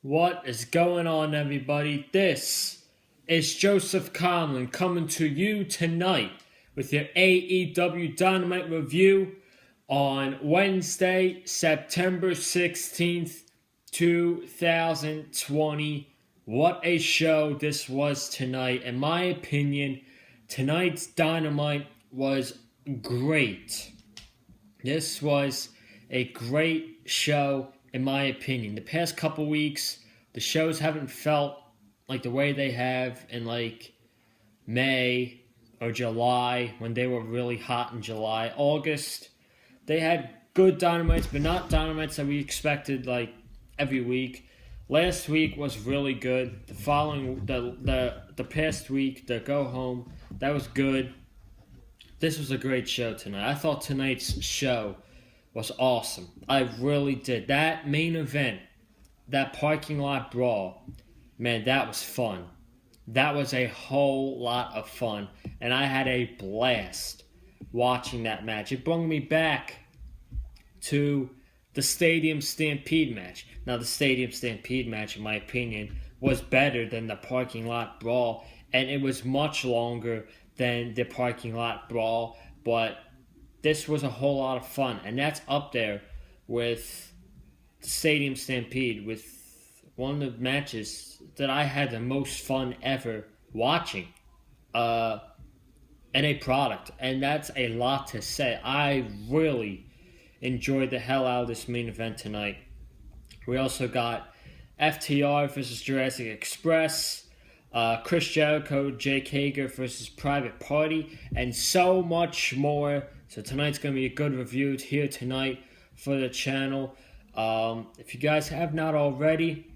What is going on, everybody? This is Joseph Conlon coming to you tonight with your AEW Dynamite review on Wednesday, September 16th, 2020. What a show this was tonight. In my opinion, tonight's Dynamite was great. This was a great show, in my opinion. The past couple weeks, the shows haven't felt like the way they have in like May or July when they were really hot in July. August, they had good dynamites, but not dynamites that we expected like every week. Last week was really good. The past week, the go home, that was good. This was a great show tonight. I thought tonight's show was awesome. I really did. That main event, that parking lot brawl, man, that was fun. That was a whole lot of fun. And I had a blast watching that match. It brought me back to the Stadium Stampede match. Now, the Stadium Stampede match, in my opinion, was better than the parking lot brawl. And it was much longer than the parking lot brawl. But this was a whole lot of fun, and that's up there with the Stadium Stampede, with one of the matches that I had the most fun ever watching in a product, and that's a lot to say. I really enjoyed the hell out of this main event tonight. We also got FTR versus Jurassic Express, Chris Jericho, Jake Hager versus Private Party, and so much more. So tonight's going to be a good review here tonight for the channel. If you guys have not already,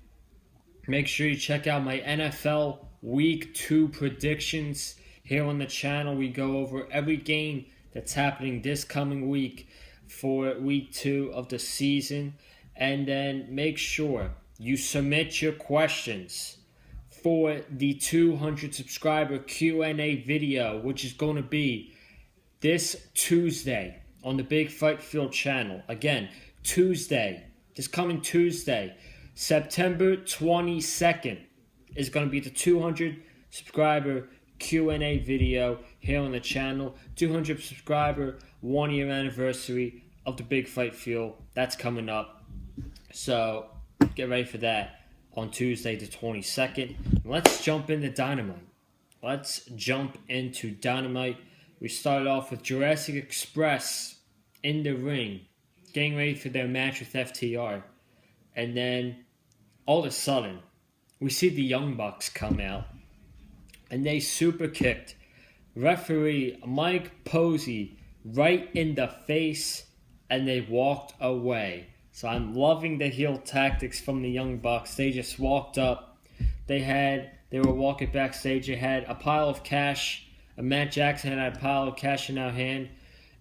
make sure you check out my NFL Week 2 predictions here on the channel. We go over every game that's happening this coming week for Week 2 of the season. And then make sure you submit your questions for the 200 subscriber Q&A video, which is going to be this Tuesday on the Big Fight Field channel. Again, this coming Tuesday, September 22nd, is going to be the 200 subscriber Q&A video here on the channel. 200 subscriber 1 year anniversary of the Big Fight Field. That's coming up. So get ready for that on Tuesday the 22nd. Let's jump into Dynamite. We started off with Jurassic Express in the ring, getting ready for their match with FTR. And then, all of a sudden, we see the Young Bucks come out. And they super kicked referee Mike Posey right in the face. And they walked away. So I'm loving the heel tactics from the Young Bucks. They just walked up. They were walking backstage. They had a pile of cash. Matt Jackson had a pile of cash in our hand.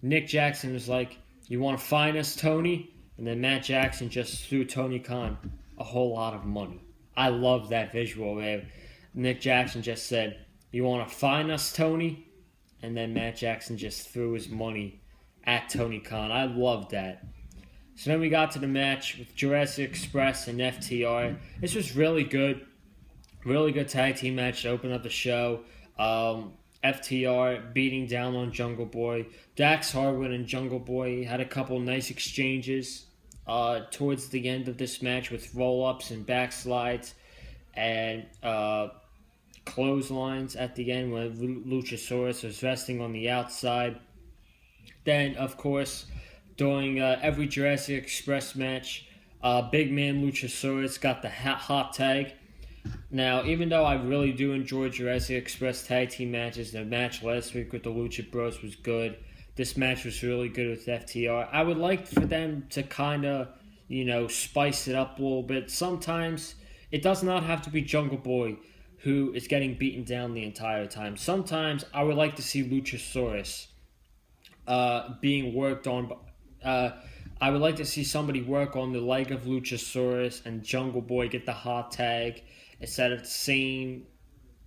Nick Jackson was like, "You want to fine us, Tony?" And then Matt Jackson just threw Tony Khan a whole lot of money. I love that visual where Nick Jackson just said, "You want to fine us, Tony?" And then Matt Jackson just threw his money at Tony Khan. I love that. So then we got to the match with Jurassic Express and FTR. This was really good. Really good tag team match to open up the show. FTR beating down on Jungle Boy. Dax Harwood and Jungle Boy had a couple nice exchanges towards the end of this match with roll-ups and backslides and clotheslines at the end when Luchasaurus was resting on the outside. Then, of course, during every Jurassic Express match, big man Luchasaurus got the hot tag. Now, even though I really do enjoy Jurassic Express tag team matches, the match last week with the Lucha Bros was good. This match was really good with FTR. I would like for them to kind of, spice it up a little bit. Sometimes it does not have to be Jungle Boy who is getting beaten down the entire time. Sometimes I would like to see Luchasaurus being worked on. I would like to see somebody work on the leg of Luchasaurus and Jungle Boy get the hot tag instead of seeing,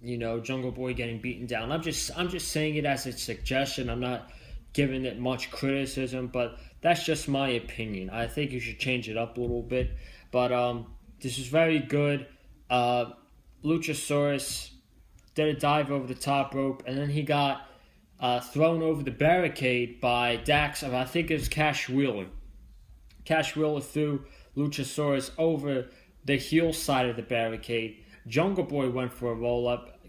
Jungle Boy getting beaten down. I'm just saying it as a suggestion. I'm not giving it much criticism, but that's just my opinion. I think you should change it up a little bit. But This was very good. Luchasaurus did a dive over the top rope, and then he got thrown over the barricade by Dax. I think it was Cash Wheeler. Cash Wheeler threw Luchasaurus over the heel side of the barricade. Jungle Boy went for a roll up.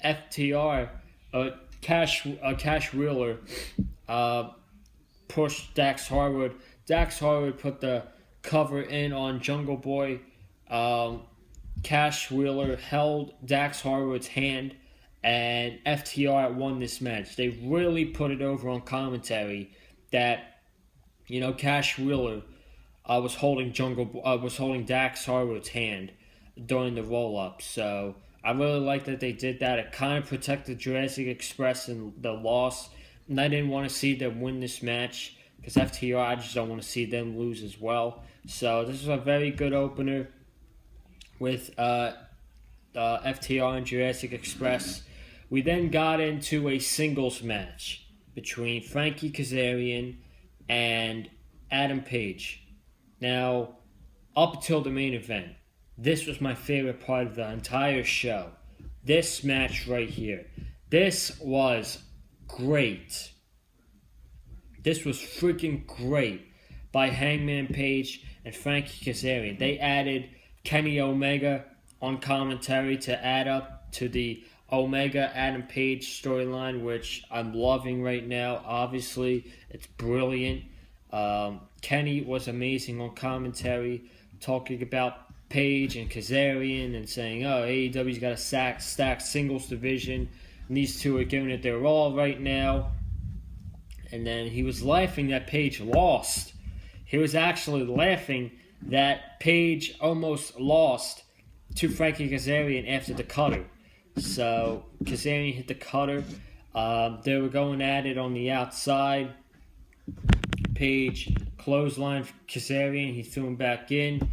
FTR, Cash Wheeler pushed Dax Harwood. Dax Harwood put the cover in on Jungle Boy. Cash Wheeler held Dax Harwood's hand, and FTR won this match. They really put it over on commentary that, Cash Wheeler was holding Dax Harwood's hand during the roll up. So I really like that they did that. It kind of protected Jurassic Express in the loss, and I didn't want to see them win this match because FTR, I just don't want to see them lose as well. So this was a very good opener with FTR and Jurassic Express. We then got into a singles match between Frankie Kazarian and Adam Page. Now, up until the main event, this was my favorite part of the entire show. This match right here. This was great. This was freaking great by Hangman Page and Frankie Kazarian. They added Kenny Omega on commentary to add up to the Omega Adam Page storyline, which I'm loving right now. Obviously, it's brilliant. Kenny was amazing on commentary, talking about Page and Kazarian and saying, AEW's got a stacked singles division, and these two are giving it their all right now. And then he was laughing that Page lost. He was actually laughing that Page almost lost to Frankie Kazarian after the cutter. So Kazarian hit the cutter. They were going at it on the outside. Page clothesline Kazarian. He threw him back in.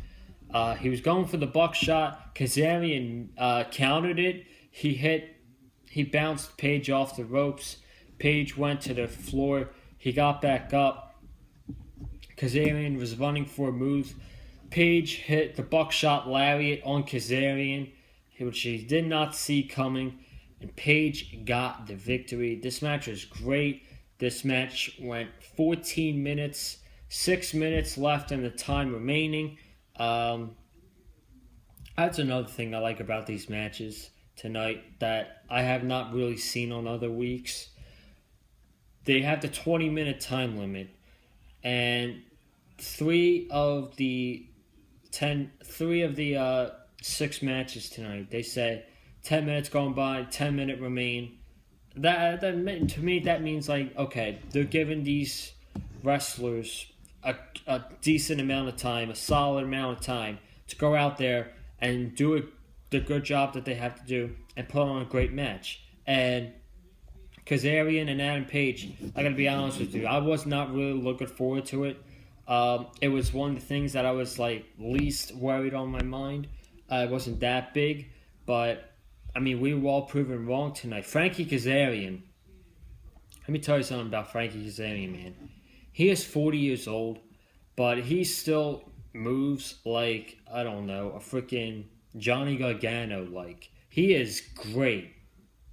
He was going for the buckshot. Kazarian countered it. He bounced Page off the ropes. Page went to the floor. He got back up. Kazarian was running for a move. Page hit the buckshot lariat on Kazarian, which he did not see coming, and Page got the victory. This match was great. This match went 14 minutes, 6 minutes left in the time remaining. That's another thing I like about these matches tonight that I have not really seen on other weeks. They have the 20-minute time limit, and three of the 6 matches tonight, they say 10 minutes going by, 10 minutes remain. That to me, that means like, okay, they're giving these wrestlers a decent amount of time, a solid amount of time to go out there and do the good job that they have to do and put on a great match. And Kazarian and Adam Page, I gotta be honest with you, I was not really looking forward to it. It was one of the things that I was like least worried on my mind. It wasn't that big, but I mean, we were all proven wrong tonight. Frankie Kazarian, let me tell you something about Frankie Kazarian, man. He is 40 years old, but he still moves like, I don't know, a freaking Johnny Gargano. Like, he is great.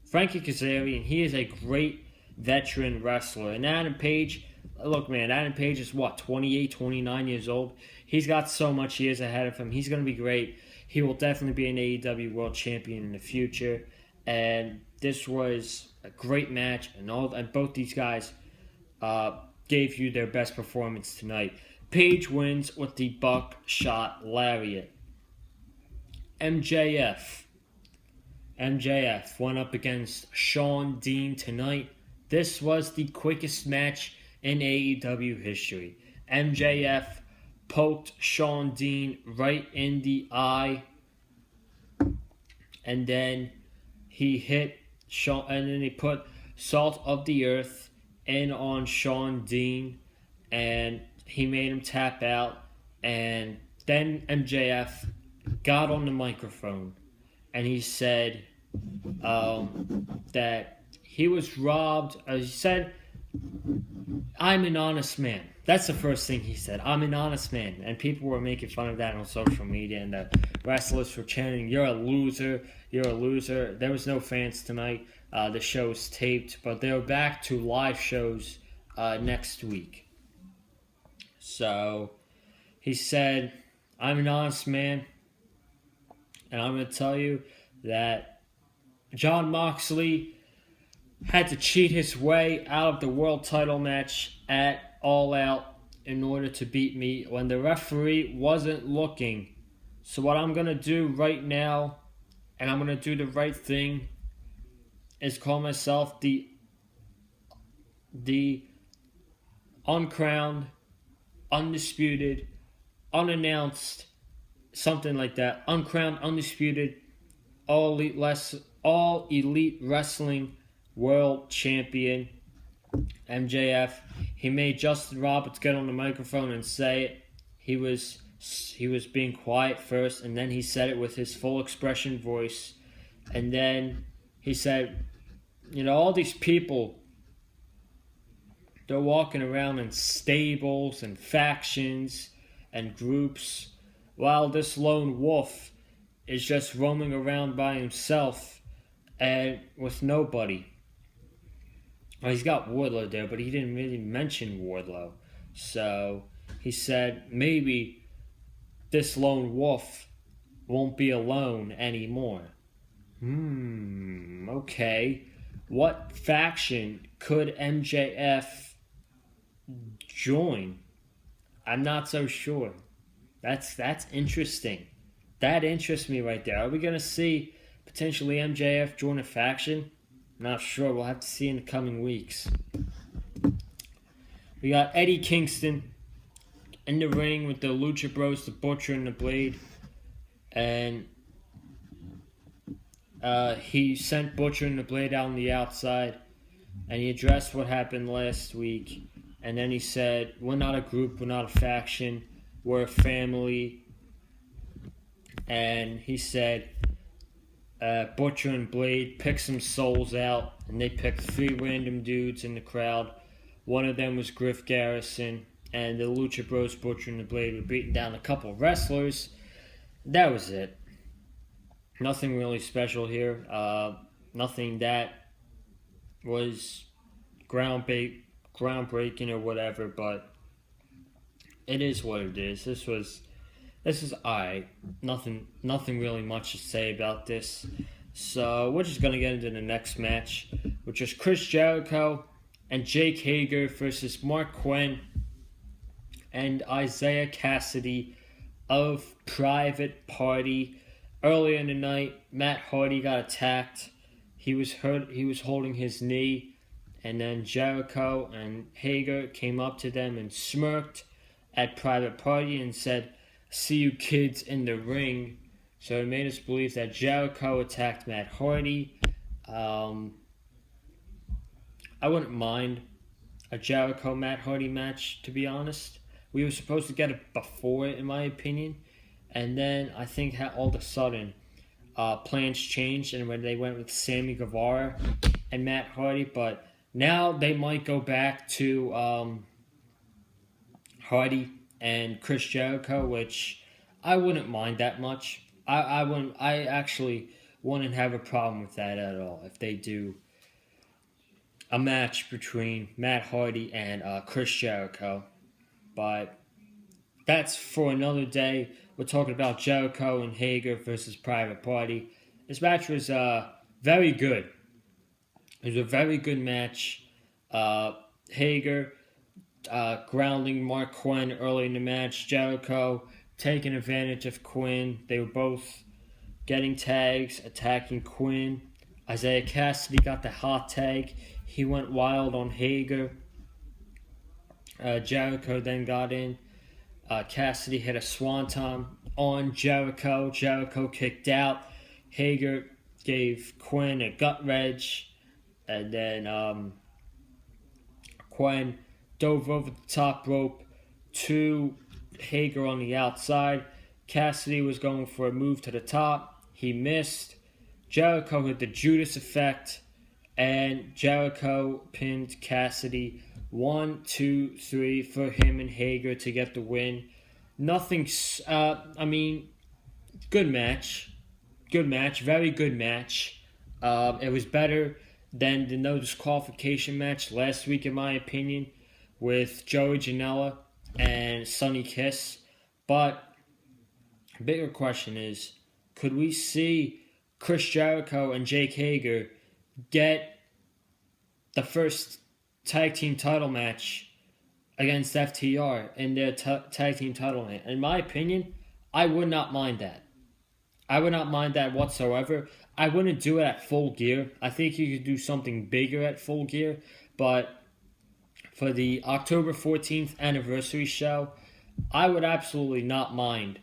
Frankie Kazarian, he is a great veteran wrestler. And Adam Page, look, man, Adam Page is 28, 29 years old. He's got so much years ahead of him. He's going to be great. He will definitely be an AEW World Champion in the future. And this was a great match. And both these guys gave you their best performance tonight. Page wins with the buckshot lariat. MJF went up against Shawn Dean tonight. This was the quickest match in AEW history. MJF poked Shawn Dean right in the eye, and then he hit Shawn, and then he put Salt of the Earth in on Shawn Dean, and he made him tap out. And then MJF got on the microphone and he said that he was robbed. He said I'm an honest man. That's the first thing he said. I'm an honest man. And people were making fun of that on social media, and the wrestlers were chanting, "You're a loser. You're a loser." There was no fans tonight. The show was taped, but they were back to live shows next week. So he said, I'm an honest man, and I'm going to tell you that Jon Moxley had to cheat his way out of the world title match at All Out in order to beat me when the referee wasn't looking. So what I'm going to do right now, and I'm going to do the right thing, is call myself the uncrowned, undisputed, unannounced, something like that, uncrowned, undisputed, all elite wrestling world champion, MJF. He made Justin Roberts get on the microphone and say it. He was being quiet first, and then he said it with his full expression voice. And then he said, all these people, they're walking around in stables and factions and groups, while this lone wolf is just roaming around by himself and with nobody. Well, he's got Wardlow there, but he didn't really mention Wardlow. So he said maybe this lone wolf won't be alone anymore. Okay. What faction could MJF join? I'm not so sure. That's interesting. That interests me right there. Are we going to see potentially MJF join a faction? Not sure. We'll have to see in the coming weeks. We got Eddie Kingston in the ring with the Lucha Bros, the Butcher and the Blade. And he sent Butcher and the Blade out on the outside. And he addressed what happened last week. And then he said, we're not a group, we're not a faction, we're a family. And he said, Butcher and Blade picked some souls out, and they picked 3 random dudes in the crowd. One of them was Griff Garrison, and the Lucha Bros, Butcher and the Blade, were beating down a couple of wrestlers. That was it. Nothing really special here. Nothing that was groundbreaking or whatever, but it is what it is. This is alright. Nothing really much to say about this. So we're just gonna get into the next match, which is Chris Jericho and Jake Hager versus Mark Quinn and Isaiah Cassidy of Private Party. Earlier in the night, Matt Hardy got attacked. He was hurt. He was holding his knee, and then Jericho and Hager came up to them and smirked at Private Party and said, "See you kids in the ring." So it made us believe that Jericho attacked Matt Hardy. I wouldn't mind a Jericho Matt Hardy match, to be honest. We were supposed to get it before it, in my opinion. And then I think all of a sudden plans changed, and when they went with Sammy Guevara and Matt Hardy, but now they might go back to Hardy and Chris Jericho, which I wouldn't mind that much. I actually wouldn't have a problem with that at all if they do a match between Matt Hardy and Chris Jericho. But that's for another day. We're talking about Jericho and Hager versus Private Party. This match was very good. It was a very good match. Hager grounding Mark Quinn early in the match. Jericho taking advantage of Quinn. They were both getting tags, attacking Quinn. Isaiah Cassidy got the hot tag. He went wild on Hager. Jericho then got in. Cassidy hit a swanton on Jericho. Jericho kicked out. Hager gave Quinn a gut wrench. And then Quinn dove over the top rope to Hager on the outside. Cassidy was going for a move to the top. He missed. Jericho hit the Judas effect and Jericho pinned Cassidy 1, 2, 3 for him and Hager to get the win. Nothing. Good match. Good match. Very good match. It was better than the no disqualification match last week, in my opinion, with Joey Janela and Sonny Kiss. But the bigger question is, could we see Chris Jericho and Jake Hager get the first tag team title match against FTR in their tag team title match? In my opinion, I would not mind that. I would not mind that whatsoever. I wouldn't do it at Full Gear. I think you could do something bigger at Full Gear, but for the October 14th anniversary show, I would absolutely not mind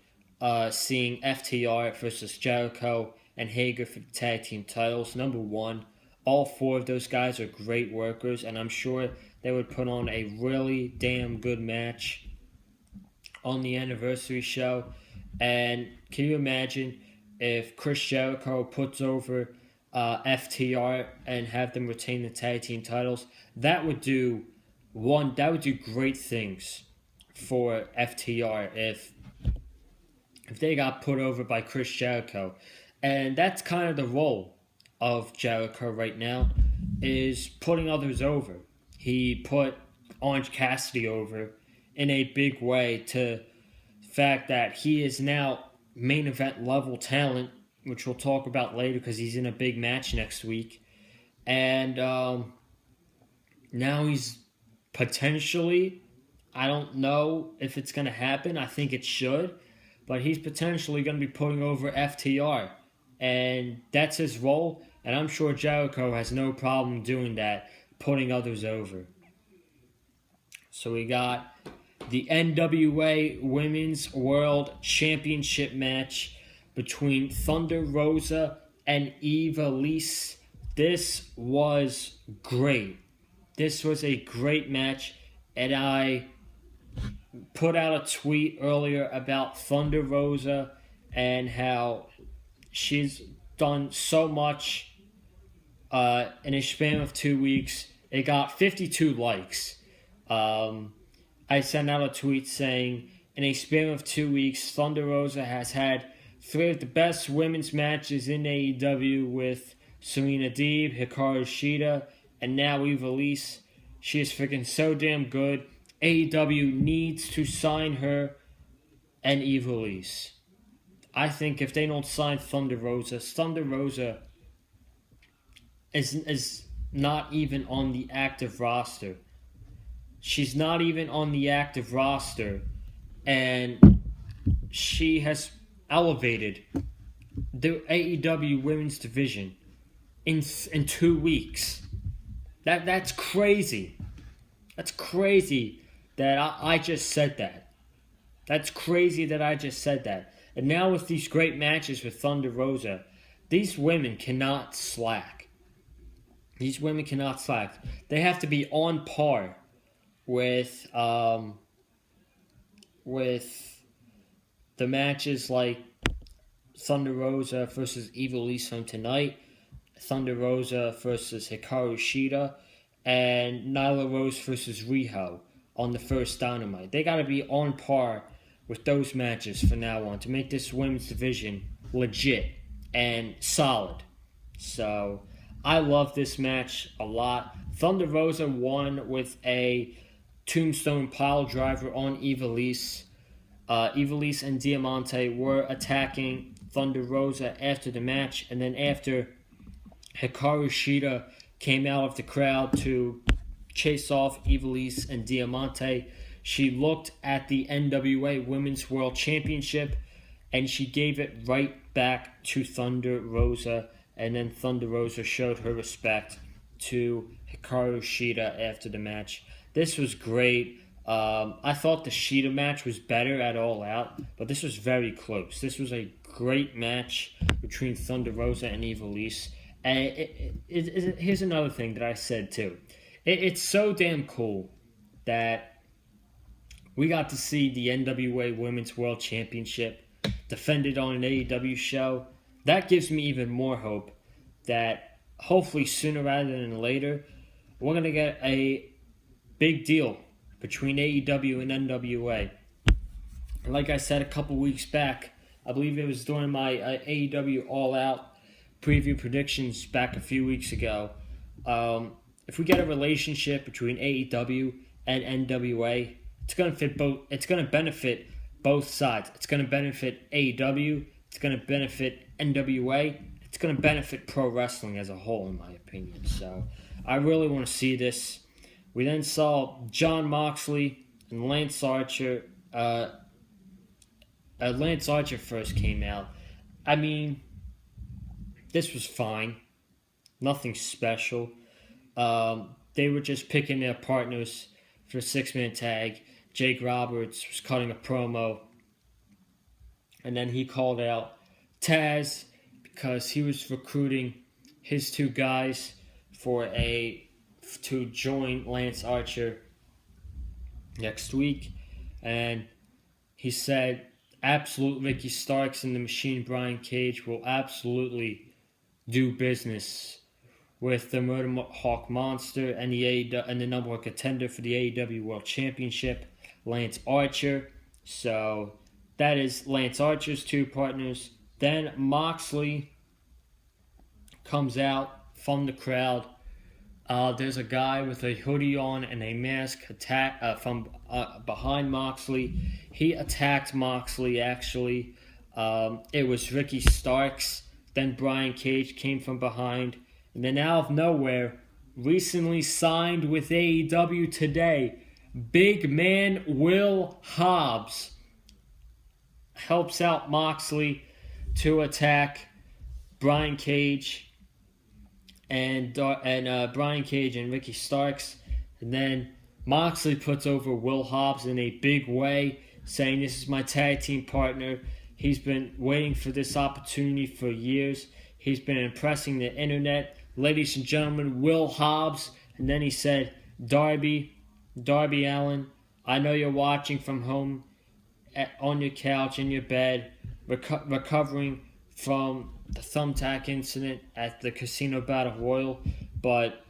seeing FTR versus Jericho and Hager for the tag team titles. Number one, all four of those guys are great workers, and I'm sure they would put on a really damn good match on the anniversary show. And can you imagine if Chris Jericho puts over FTR and have them retain the tag team titles? That would do great things for FTR if they got put over by Chris Jericho. And that's kind of the role of Jericho right now, is putting others over. He put Orange Cassidy over in a big way, to the fact that he is now main event level talent, which we'll talk about later because he's in a big match next week. And now he's potentially, I don't know if it's going to happen, I think it should, but he's potentially going to be putting over FTR. And that's his role, and I'm sure Jericho has no problem doing that, putting others over. So we got the NWA Women's World Championship match between Thunder Rosa and Eva Lise. This was great. This was a great match, and I put out a tweet earlier about Thunder Rosa and how she's done so much in a span of 2 weeks. It got 52 likes. I sent out a tweet saying, in a span of 2 weeks, Thunder Rosa has had 3 of the best women's matches in AEW with Serena Deeb, Hikaru Shida, and now Eva Lise. She is freaking so damn good. AEW needs to sign her and Eva Lise. I think if they don't sign Thunder Rosa is not even on the active roster. She's not even on the active roster, and she has elevated the AEW women's division in 2 weeks. That's crazy. That's crazy that I just said that. That's crazy that I just said that. And now with these great matches with Thunder Rosa, these women cannot slack. These women cannot slack. They have to be on par with the matches like Thunder Rosa versus Eva Lise from tonight, Thunder Rosa versus Hikaru Shida, and Nyla Rose versus Riho on the first Dynamite. They got to be on par with those matches from now on to make this women's division legit and solid. So I love this match a lot. Thunder Rosa won with a Tombstone pile driver on Eva Lise. Eva Lise and Diamante were attacking Thunder Rosa after the match, and then after Hikaru Shida came out of the crowd to chase off Eva Lise and Diamante, she looked at the NWA Women's World Championship and she gave it right back to Thunder Rosa, and then Thunder Rosa showed her respect to Hikaru Shida after the match. This was great. I thought the Shida match was better at All Out, but this was very close. This was a great match between Thunder Rosa and Eva Lise. And here's another thing that I said too. It's so damn cool that we got to see the NWA Women's World Championship defended on an AEW show. That gives me even more hope that hopefully sooner rather than later, we're going to get a big deal between AEW and NWA. Like I said a couple weeks back, I believe it was during my AEW All Out preview predictions back a few weeks ago. If we get a relationship between AEW and NWA, it's going to fit both. It's going to benefit both sides. It's going to benefit AEW. It's going to benefit NWA. It's going to benefit pro wrestling as a whole, in my opinion. So I really want to see this. We then saw Jon Moxley and Lance Archer. Lance Archer first came out. I mean, this was fine. Nothing special. They were just picking their partners for a six-man tag. Jake Roberts was cutting a promo. And then he called out Taz because he was recruiting his two guys to join Lance Archer next week. And he said absolute Ricky Starks and the Machine Brian Cage will absolutely do business with the Murder Hawk Monster and the number one contender for the AEW World Championship, Lance Archer. So that is Lance Archer's two partners. Then Moxley comes out from the crowd. There's a guy with a hoodie on and a mask from behind Moxley. He attacked Moxley, actually. It was Ricky Starks. Then Brian Cage came from behind. And then out of nowhere, recently signed with AEW today, big man Will Hobbs helps out Moxley to attack Brian Cage and Brian Cage and Ricky Starks. And then Moxley puts over Will Hobbs in a big way, saying this is my tag team partner. He's been waiting for this opportunity for years. He's been impressing the internet. Ladies and gentlemen, Will Hobbs. And then he said, Darby Allin, I know you're watching from home on your couch in your bed, recovering from the thumbtack incident at the Casino Battle Royal. But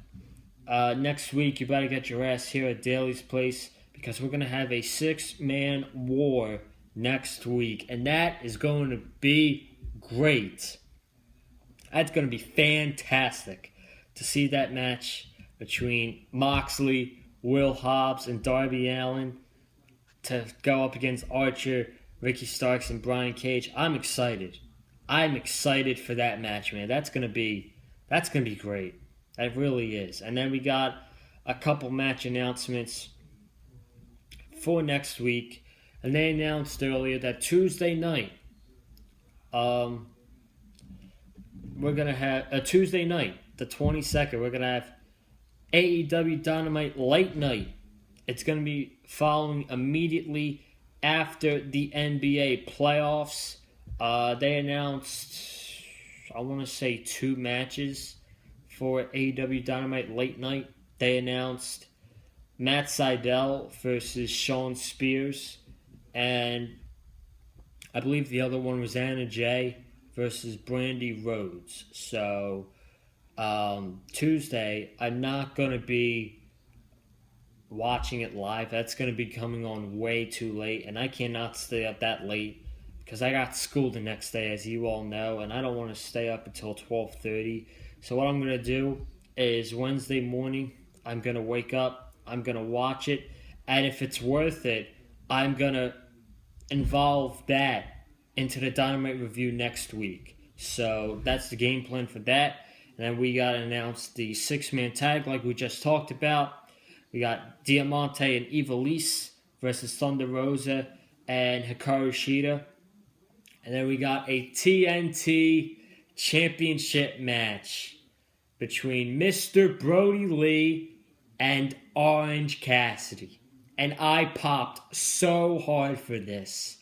next week, you better get your ass here at Daly's place because we're going to have a six-man war next week. And that is going to be great. That's going to be fantastic to see that match between Moxley, Will Hobbs, and Darby Allin to go up against Archer, Ricky Starks, and Brian Cage. I'm excited. I'm excited for that match, man. That's gonna be great. That really is. And then we got a couple match announcements for next week, and they announced earlier that Tuesday night, we're gonna have a Tuesday night, the 22nd. We're gonna have AEW Dynamite Late Night. It's gonna be following immediately after the NBA playoffs. They announced, I want to say, 2 matches for AEW Dynamite Late Night. They announced Matt Sydal versus Sean Spears, and I believe the other one was Anna Jay versus Brandy Rhodes. So Tuesday, I'm not going to be watching it live. That's going to be coming on way too late, and I cannot stay up that late because I got school the next day, as you all know, and I don't want to stay up until 12:30. So what I'm going to do is Wednesday morning, I'm going to wake up, I'm going to watch it, and if it's worth it, I'm going to involve that into the Dynamite review next week. So that's the game plan for that. And then we got to announce the 6-man tag like we just talked about. We got Diamante and Ivelisse versus Thunder Rosa and Hikaru Shida. And then we got a TNT championship match between Mr. Brody Lee and Orange Cassidy. And I popped so hard for this.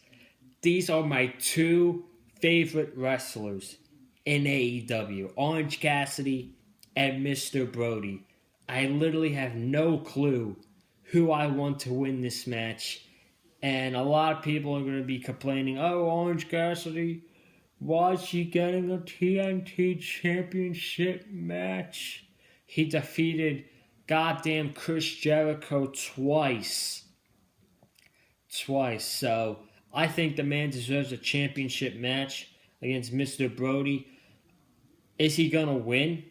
These are my 2 favorite wrestlers in AEW. Orange Cassidy and Mr. Brody. I literally have no clue who I want to win this match. And a lot of people are going to be complaining, oh, Orange Cassidy, Was he getting a TNT Championship match? He defeated goddamn Chris Jericho twice. So I think the man deserves a championship match against Mr. Brody. Is he going to win?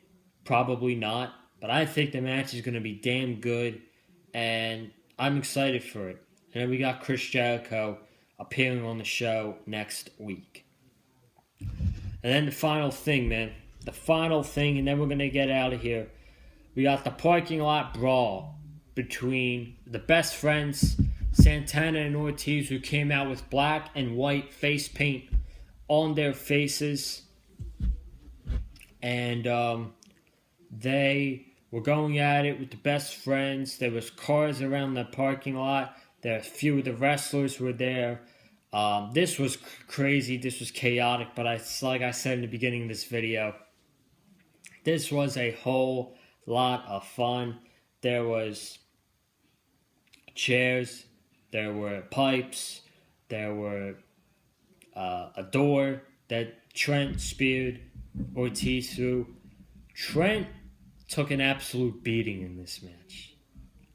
Probably not. But I think the match is going to be damn good. And I'm excited for it. And then we got Chris Jericho appearing on the show next week. And then the final thing, man. The final thing, and then we're going to get out of here. We got the parking lot brawl between the best friends, Santana and Ortiz, who came out with black and white face paint on their faces. And they were going at it with the best friends. There was cars around the parking lot. A few of the wrestlers were there. This was crazy. This was chaotic. But like I said in the beginning of this video, this was a whole lot of fun. There was chairs. There were pipes. There were a door that Trent speared Ortiz through. Trent took an absolute beating in this match.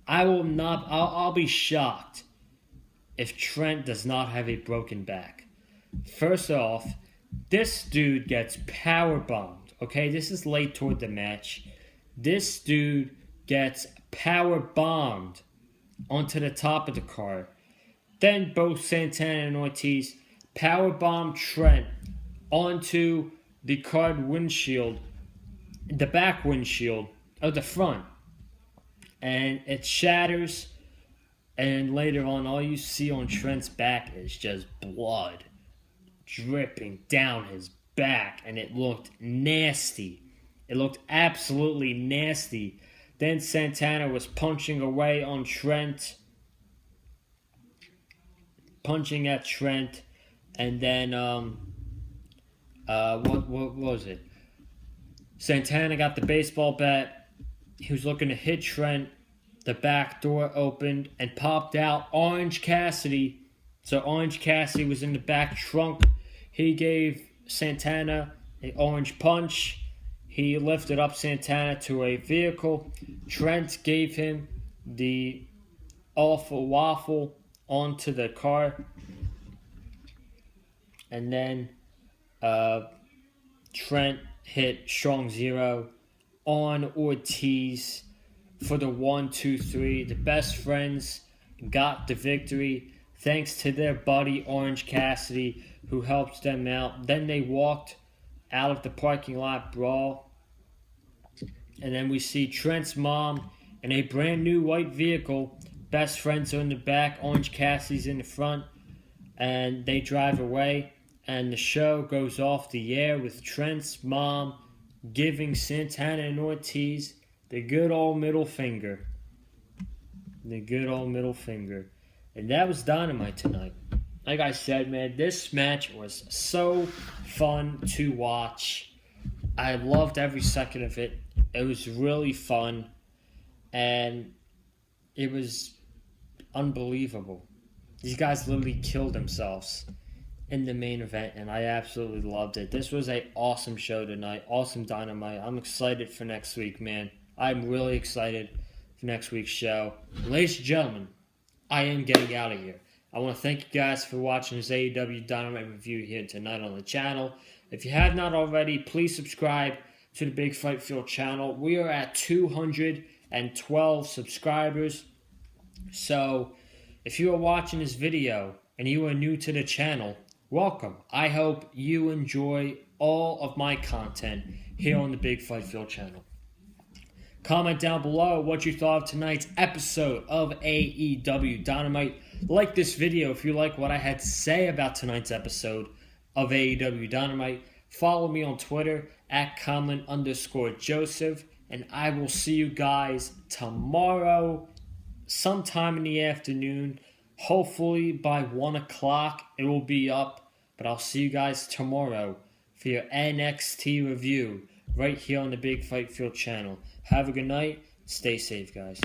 I'll be shocked if Trent does not have a broken back. First off, this dude gets power bombed. Okay, this is late toward the match. This dude gets power bombed onto the top of the car. Then both Santana and Ortiz power bomb Trent onto the car windshield, the back windshield of the front. And it shatters. And later on, all you see on Trent's back is just blood dripping down his back. And it looked nasty. It looked absolutely nasty. Then Santana was punching away on Trent. Punching at Trent. And then, what was it? Santana got the baseball bat. He was looking to hit Trent. The back door opened and popped out Orange Cassidy. So Orange Cassidy was in the back trunk. He gave Santana an orange punch. He lifted up Santana to a vehicle. Trent gave him the awful waffle onto the car. And then Trent hit Strong Zero on Ortiz for the 1, 2, 3. The best friends got the victory thanks to their buddy Orange Cassidy, who helped them out. Then they walked out of the parking lot brawl. And then we see Trent's mom in a brand new white vehicle. Best friends are in the back. Orange Cassidy's in the front. And they drive away. And the show goes off the air with Trent's mom giving Santana and Ortiz the good old middle finger. The good old middle finger. And that was Dynamite tonight. Like I said, man, this match was so fun to watch. I loved every second of it. It was really fun. And it was unbelievable. These guys literally killed themselves in the main event, and I absolutely loved it. This was an awesome show tonight. Awesome Dynamite. I'm excited for next week, man. I'm really excited for next week's show. Ladies and gentlemen, I am getting out of here. I want to thank you guys for watching this AEW Dynamite review here tonight on the channel. If you have not already, please subscribe to the Big Fight Field channel. We are at 212 subscribers. So, if you are watching this video and you are new to the channel, welcome. I hope you enjoy all of my content here on the Big Fight Field channel. Comment down below what you thought of tonight's episode of AEW Dynamite. Like this video if you like what I had to say about tonight's episode of AEW Dynamite. Follow me on Twitter at Conlon_Joseph. And I will see you guys tomorrow sometime in the afternoon. Hopefully by 1 o'clock it will be up. But I'll see you guys tomorrow for your NXT review right here on the Big Fight Field channel. Have a good night. Stay safe, guys.